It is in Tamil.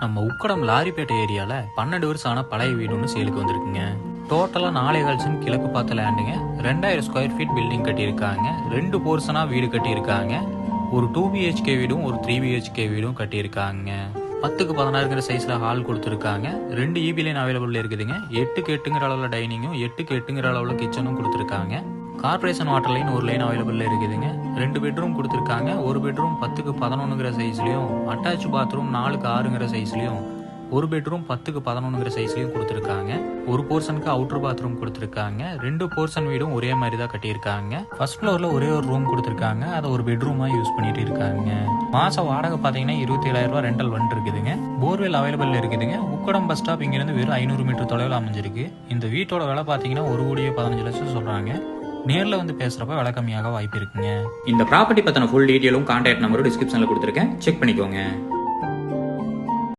நம்ம உக்கடம் லாரிப்பேட்டை ஏரியாவில் 12 வருஷம் ஆன பழைய வீடு ஒன்று சேலுக்கு வந்திருக்குங்க. டோட்டலாக 4 சென்ட் கிழக்கு பார்த்த லேண்டுங்க. 2000 ஸ்கொயர் ஃபீட் பில்டிங் கட்டியிருக்காங்க. 2 போர்ஷனாக வீடு கட்டியிருக்காங்க. ஒரு 2 BHK வீடும் ஒரு 3 BHK வீடும் கட்டியிருக்காங்க. 10க்கு 16ங்கிற சைஸில் ஹால் கொடுத்துருக்காங்க. 2 EB லைன் அவைலபிள் இருக்குதுங்க. 8க்கு 8ங்கிற அளவில் டைனிங்கும் 8க்கு 8ங்கிற அளவில் கிச்சனும் கொடுத்துருக்காங்க. கார்பரேஷன் வாட்டர் லைன் ஒரு லைன் அவைலபிள் இருக்குதுங்க. 2 பெட்ரூம் கொடுத்துருக்காங்க. ஒரு பெட்ரூம் 10க்கு 11ங்கிற சைஸ்லையும், அட்டாச் பாத்ரூம் 4க்கு 6ங்கிற சைஸ்லையும், ஒரு பெட்ரூம் 10க்கு 11ங்கிற சைஸ்லையும் கொடுத்துருக்காங்க. ஒரு போர்ஷனுக்கு அவுட்டர் பாத்ரூம் கொடுத்துருக்காங்க. 2 போர்ஷன் வீடும் ஒரே மாதிரி தான் கட்டியிருக்காங்க. ஃபர்ஸ்ட் ஃப்ளோர்ல ஒரே ஒரு ரூம் கொடுத்துருக்காங்க. அதை ஒரு பெட்ரூமா யூஸ் பண்ணிட்டு இருக்காங்க. மாசம் வாடகை பாத்தீங்கன்னா 27,000 ரூபாய் ரெண்டல் வந்து இருக்குதுங்க. போர்வெல் அவைலபிள் இருக்குதுங்க. உக்கடம் பஸ் ஸ்டாப் இங்கிருந்து வெறும் 500 மீட்டர் தொலைவில் அமைஞ்சிருக்கு. இந்த வீட்டோட விலை பாத்தீங்கன்னா 1,15 லட்சம் சொல்றாங்க. நேரில் வந்து பேசுறப்ப விலை கம்மியாக வாய்ப்பு இருக்குங்க. இந்த ப்ராப்பர்ட்டி பத்தின ஃபுல் டீடைலும் கான்டாக்ட் நம்பரும் டிஸ்கிரிப்ஷன்ல கொடுத்துருக்கேன், செக் பண்ணிக்கோங்க.